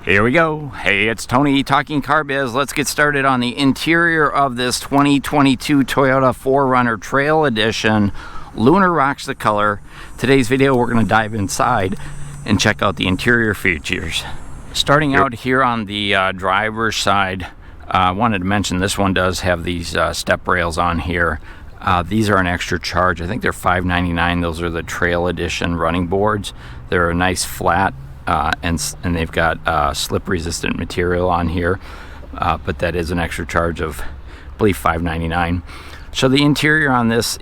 Here we go. Hey, it's Tony talking car biz. Let's get started on the interior of this 2022 Toyota 4Runner Trail Edition. Lunar rocks the color. Today's video, we're going to dive inside and check out the interior features. Starting out here on the driver's side, I wanted to mention this one does have these step rails on here. These are an extra charge. I think they're $5.99. Those are the Trail Edition running boards. They're a nice flat and they've got slip resistant material on here, but that is an extra charge of, I believe, $5.99. So the interior on this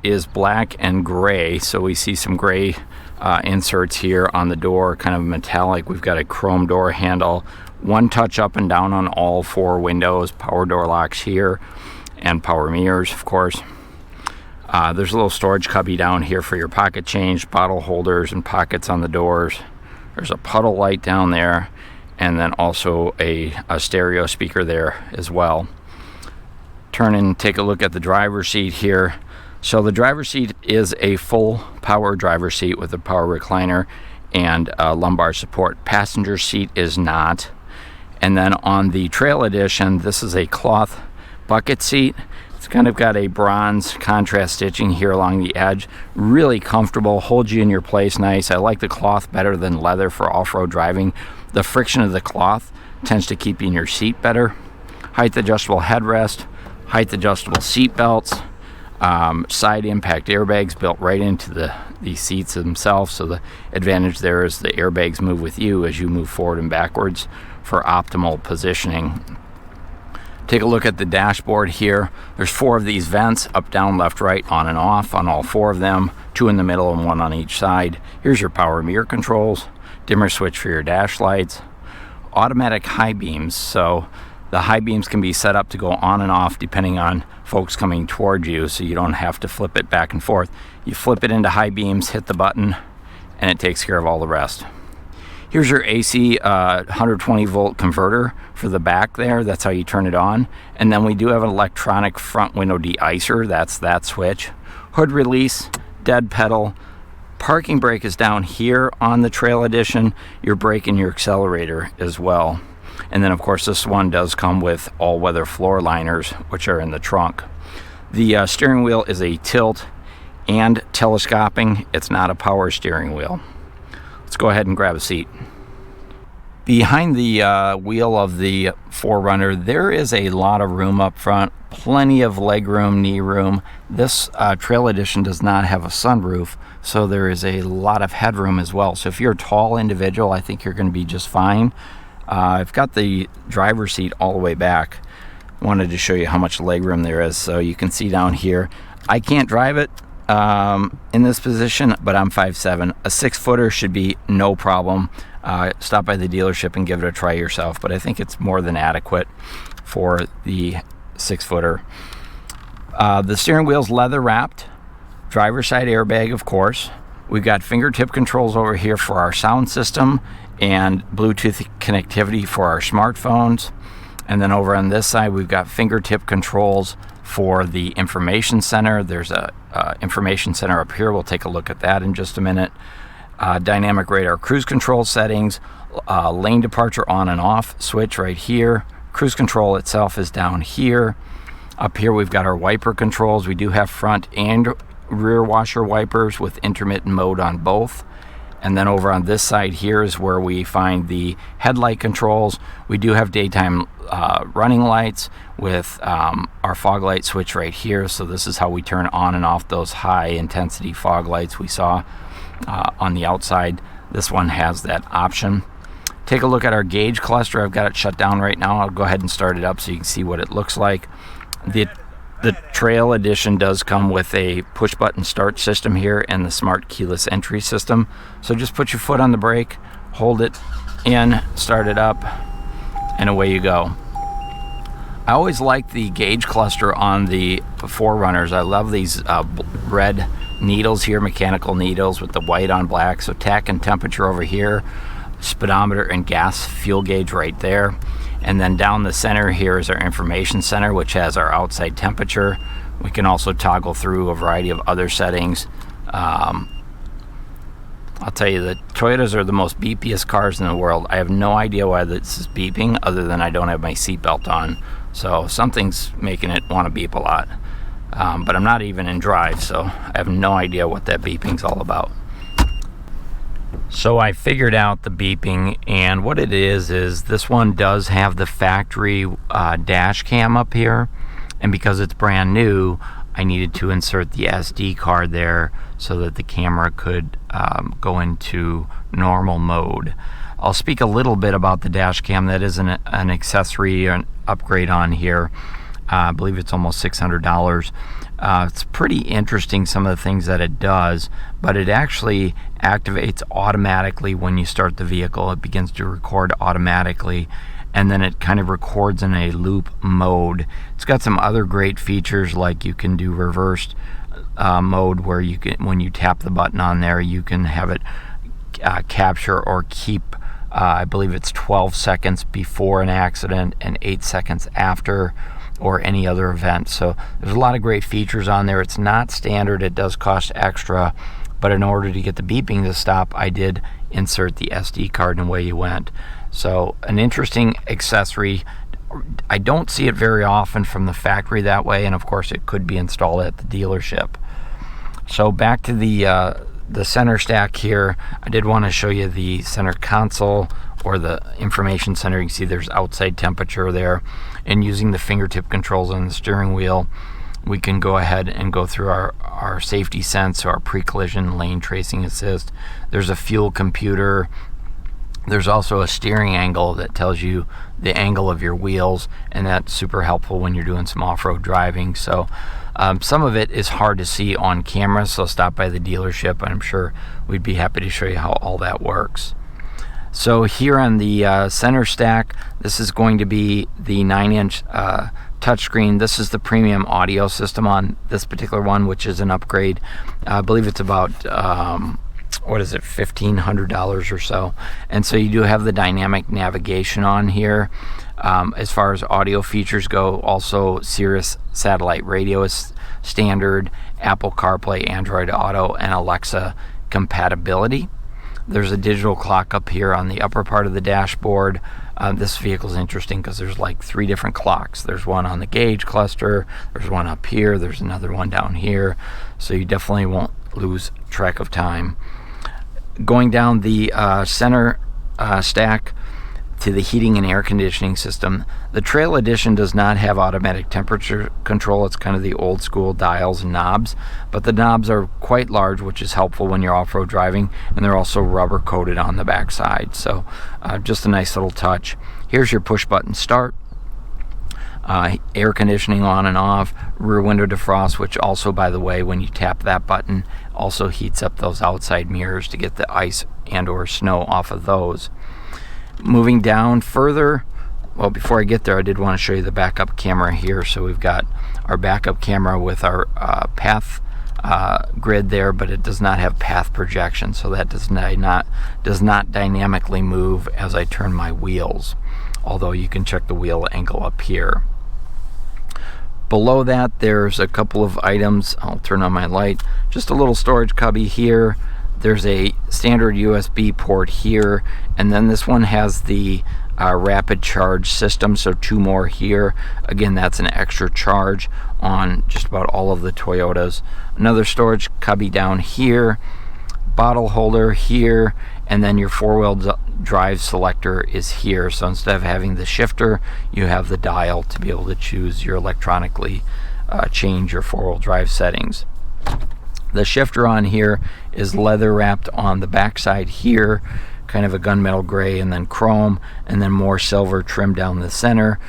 is black and gray, so we see some gray inserts here on the door, kind of metallic. We've got a chrome door handle, one touch up and down on all four windows, power door locks here, and power mirrors, of course. There's a little storage cubby down here for your pocket change, bottle holders, and pockets on the doors. There's a puddle light down there, and then also a stereo speaker there as well. Turn and take a look at the driver's seat here. So the driver's seat is a full power driver's seat with a power recliner and lumbar support. Passenger seat is not. And then on the Trail Edition, this is a cloth bucket seat. It's kind of got a bronze contrast stitching here along the edge. Really comfortable, holds you in your place nice. I like the cloth better than leather for off-road driving. The friction of the cloth tends to keep you in your seat better. Height adjustable headrest, height adjustable seat belts, side impact airbags built right into the seats themselves. So the advantage there is the airbags move with you as you move forward and backwards for optimal positioning. Take a look at the dashboard here. There's four of these vents, up, down, left, right, on and off on all four of them, two in the middle and one on each side. Here's your power mirror controls, dimmer switch for your dash lights, automatic high beams. So the high beams can be set up to go on and off depending on folks coming toward you, so you don't have to flip it back and forth. You flip it into high beams, hit the button, and it takes care of all the rest. Here's your AC 120 volt converter for the back there. That's how you turn it on. And then we do have an electronic front window de-icer. That's that switch. Hood release, dead pedal. Parking brake is down here on the Trail Edition. Your brake and your accelerator as well. And then of course this one does come with all-weather floor liners, which are in the trunk. The steering wheel is a tilt and telescoping. It's not a power steering wheel. Let's go ahead and grab a seat. Behind the wheel of the 4Runner, there is a lot of room up front, plenty of leg room, knee room. This Trail Edition does not have a sunroof, so there is a lot of headroom as well. So if you're a tall individual, I think you're going to be just fine. I've got the driver's seat all the way back. Wanted to show you how much leg room there is, so you can see down here. I can't drive it in this position, but I'm 5'7". A 6-footer should be no problem. Stop by the dealership and give it a try yourself, but I think it's more than adequate for the 6-footer. The steering wheel's leather wrapped, driver's side airbag, of course. We've got fingertip controls over here for our sound system and Bluetooth connectivity for our smartphones. And then over on this side, we've got fingertip controls for the information center. There's a information center up here. We'll take a look at that in just a minute. Dynamic radar cruise control settings, lane departure on and off switch right here. Cruise control itself is down here. Up here we've got our wiper controls. We do have front and rear washer wipers with intermittent mode on both. And then over on this side here is where we find the headlight controls. We do have daytime running lights with our fog light switch right here. So this is how we turn on and off those high intensity fog lights we saw on the outside. This one has that option. Take a look at our gauge cluster. I've got it shut down right now. I'll go ahead and start it up so you can see what it looks like. The Trail Edition does come with a push button start system here and the smart keyless entry system. So just put your foot on the brake, hold it in, start it up, and away you go. I always like the gauge cluster on the 4Runners. I love these red needles here, mechanical needles with the white on black. So tach and temperature over here, speedometer and gas fuel gauge right there. And then down the center here is our information center, which has our outside temperature. We can also toggle through a variety of other settings. I'll tell you, the Toyotas are the most beepiest cars in the world. I have no idea why this is beeping other than I don't have my seatbelt on. So something's making it want to beep a lot. But I'm not even in drive, so I have no idea what that beeping's all about. So I figured out the beeping, and what it is this one does have the factory dash cam up here, and because it's brand new, I needed to insert the SD card there so that the camera could go into normal mode. I'll speak a little bit about the dash cam. That is an accessory or an upgrade on here. I believe it's almost $600. It's pretty interesting, some of the things that it does, but it actually activates automatically when you start the vehicle. It begins to record automatically, and then it kind of records in a loop mode. It's got some other great features, like you can do reversed mode, where you can, when you tap the button on there, you can have it capture or keep I believe it's 12 seconds before an accident and 8 seconds after, or any other event. So there's a lot of great features on there. It's not standard, it does cost extra, but in order to get the beeping to stop, I did insert the SD card and away you went. So an interesting accessory. I don't see it very often from the factory that way, and of course it could be installed at the dealership. So back to the center stack here. I did want to show you the center console, or the information center. You can see there's outside temperature there, and using the fingertip controls on the steering wheel, we can go ahead and go through our safety sense, our pre-collision lane tracing assist. There's a fuel computer. There's also a steering angle that tells you the angle of your wheels, and that's super helpful when you're doing some off-road driving. So some of it is hard to see on camera, so stop by the dealership and I'm sure we'd be happy to show you how all that works. So here on the center stack, this is going to be the 9-inch touchscreen. This is the premium audio system on this particular one, which is an upgrade. I believe it's about what is it, $1,500 or so. And so you do have the dynamic navigation on here. As far as audio features go, also Sirius satellite radio is standard, Apple CarPlay, Android Auto, and Alexa compatibility. There's a digital clock up here on the upper part of the dashboard. This vehicle is interesting because there's like 3 different clocks. There's one on the gauge cluster, there's one up here, there's another one down here, so you definitely won't lose track of time. Going down the center stack to the heating and air conditioning system, the Trail Edition does not have automatic temperature control. It's kind of the old school dials and knobs, but the knobs are quite large, which is helpful when you're off-road driving, and they're also rubber coated on the back side, so just a nice little touch. Here's your push button start, air conditioning on and off, rear window defrost, which also, by the way, when you tap that button, also heats up those outside mirrors to get the ice and or snow off of those. Moving down further, well, before I get there, I did want to show you the backup camera here. So we've got our backup camera with our path grid there, but it does not have path projection, so that does not dynamically move as I turn my wheels, although you can check the wheel angle up here. Below that, there's a couple of items. I'll turn on my light. Just a little storage cubby here. There's a standard USB port here, and then this one has the rapid charge system, so 2 more here. Again, that's an extra charge on just about all of the Toyotas. Another storage cubby down here, bottle holder here, and then your 4-wheel drive selector is here. So instead of having the shifter, you have the dial to be able to choose your electronically change your 4-wheel drive settings. The shifter on here is leather wrapped on the backside here, kind of a gunmetal gray, and then chrome, and then more silver trim down the center.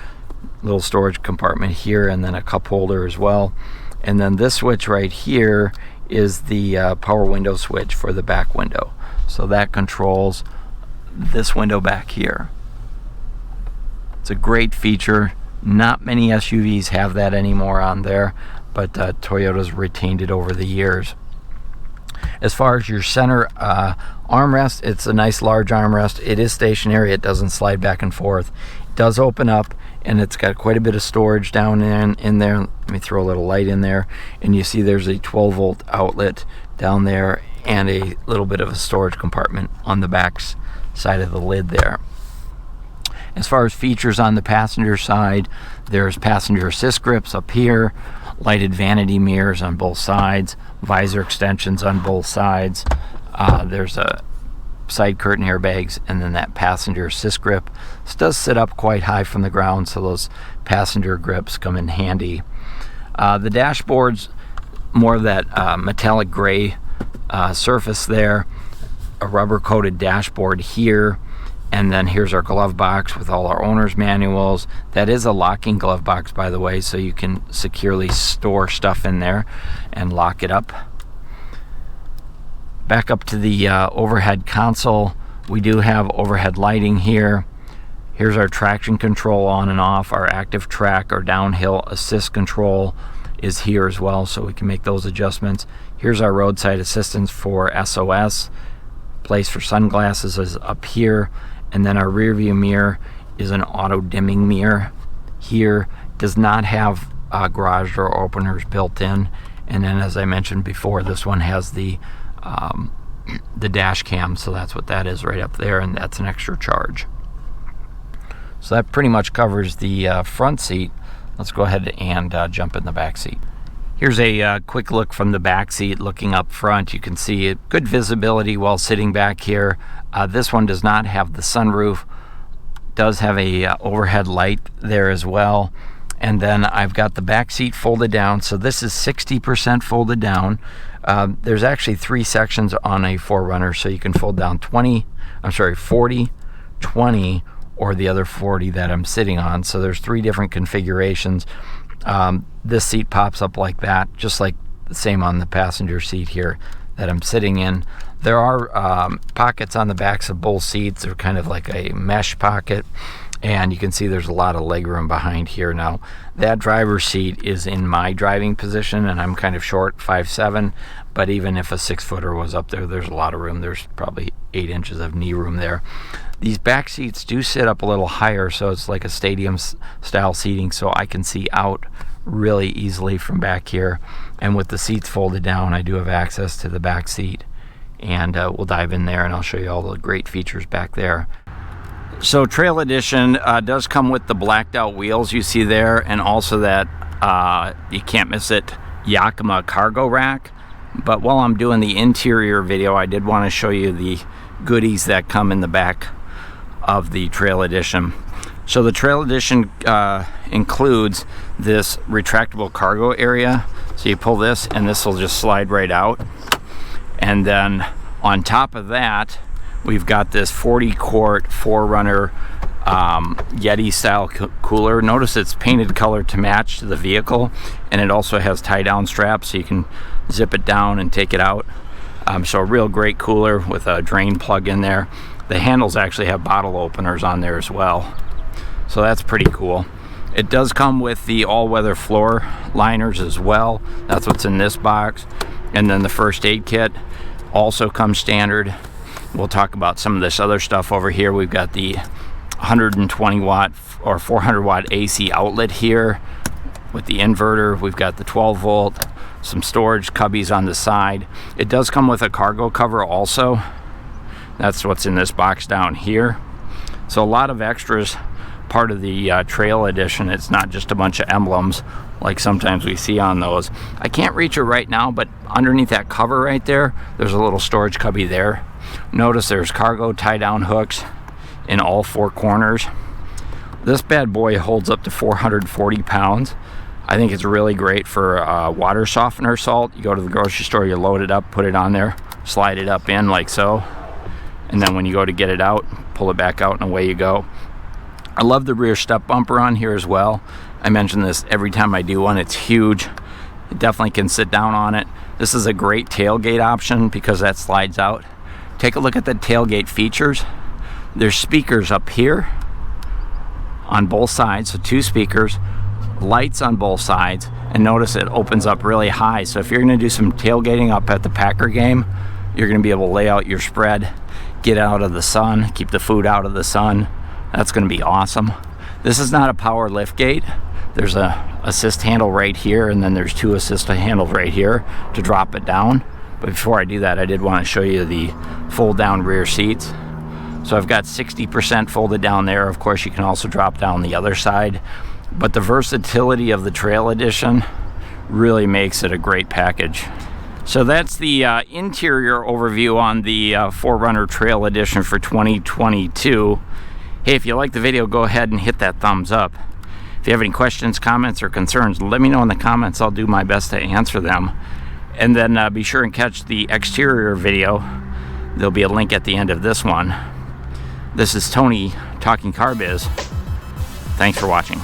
Little storage compartment here, and then a cup holder as well. And then this switch right here is the power window switch for the back window. So that controls this window back here. It's a great feature. Not many SUVs have that anymore on there, but Toyota's retained it over the years. As far as your center armrest, it's a nice large armrest. It is stationary. It doesn't slide back and forth. It does open up, and it's got quite a bit of storage down in there. Let me throw a little light in there, and you see there's a 12-volt outlet down there, and a little bit of a storage compartment on the back side of the lid there. As far as features on the passenger side, there's passenger assist grips up here, lighted vanity mirrors on both sides, visor extensions on both sides. There's a side curtain airbags, and then that passenger assist grip. This does sit up quite high from the ground, so those passenger grips come in handy. The dashboard's more of that metallic gray surface there, a rubber coated dashboard here, and then here's our glove box with all our owner's manuals. That is a locking glove box, by the way, so you can securely store stuff in there and lock it up. Back up to the overhead console, we do have overhead lighting here. Here's our traction control on and off. Our active track, our downhill assist control is here as well, so we can make those adjustments. Here's our roadside assistance for SOS. Place for sunglasses is up here, and then our rear view mirror is an auto dimming mirror here. Does not have garage door openers built in, and then as I mentioned before, this one has the dash cam, so that's what that is right up there, and that's an extra charge. So that pretty much covers the front seat. Let's go ahead and jump in the back seat. Here's a quick look from the back seat. Looking up front, you can see good visibility while sitting back here. This one does not have the sunroof, does have a overhead light there as well. And then I've got the back seat folded down, so this is 60% folded down. There's actually 3 sections on a 4Runner, so you can fold down 40, 20, or the other 40 that I'm sitting on. So there's 3 different configurations. This seat pops up like that, just like the same on the passenger seat here that I'm sitting in. There are pockets on the backs of both seats. They're kind of like a mesh pocket, and you can see there's a lot of leg room behind here. Now that driver's seat is in my driving position, and I'm kind of short, 5'7", but even if a 6-footer was up there, there's a lot of room. There's probably 8 inches of knee room there. These back seats do sit up a little higher, so it's like a stadium style seating, so I can see out really easily from back here. And with the seats folded down, I do have access to the back seat, and we'll dive in there and I'll show you all the great features back there. So Trail Edition does come with the blacked out wheels you see there, and also that you can't miss it, Yakima cargo rack. But while I'm doing the interior video, I did want to show you the goodies that come in the back of the Trail Edition. So the Trail Edition includes this retractable cargo area. So you pull this and this will just slide right out. And then on top of that, we've got this 40-quart 4Runner Yeti style cooler. Notice it's painted color to match to the vehicle, and it also has tie down straps so you can zip it down and take it out. So a real great cooler with a drain plug in there. The handles actually have bottle openers on there as well, so that's pretty cool. It does come with the all-weather floor liners as well. That's what's in this box. And then the first aid kit also comes standard. We'll talk about some of this other stuff over here. We've got the 120 watt or 400 watt AC outlet here with the inverter. We've got the 12 volt, some storage cubbies on the side. It does come with a cargo cover also. That's what's in this box down here. So a lot of extras, part of the Trail Edition. It's not just a bunch of emblems like sometimes we see on those. I can't reach it right now, but underneath that cover right there, there's a little storage cubby there. Notice there's cargo tie-down hooks in all 4 corners. This bad boy holds up to 440 pounds. I think it's really great for water softener salt. You go to the grocery store, you load it up, put it on there, slide it up in like so, and then when you go to get it out, pull it back out and away you go. I love the rear step bumper on here as well. I mention this every time I do one. It's huge. You definitely can sit down on it. This is a great tailgate option because that slides out. Take a look at the tailgate features. There's speakers up here on both sides, so 2 speakers, lights on both sides, and notice it opens up really high. So if you're going to do some tailgating up at the Packer game, you're going to be able to lay out your spread, get out of the sun, keep the food out of the sun. That's going to be awesome. This is not a power lift gate. There's a assist handle right here, and then there's 2 assist handles right here to drop it down. But before I do that, I did want to show you the fold down rear seats. So I've got 60% folded down there. Of course, you can also drop down the other side. But the versatility of the Trail Edition really makes it a great package. So that's the interior overview on the 4Runner Trail Edition for 2022. Hey, if you like the video, go ahead and hit that thumbs up. If you have any questions, comments, or concerns, let me know in the comments. I'll do my best to answer them. And then be sure and catch the exterior video. There'll be a link at the end of this one. This is Tony talking car biz. Thanks for watching.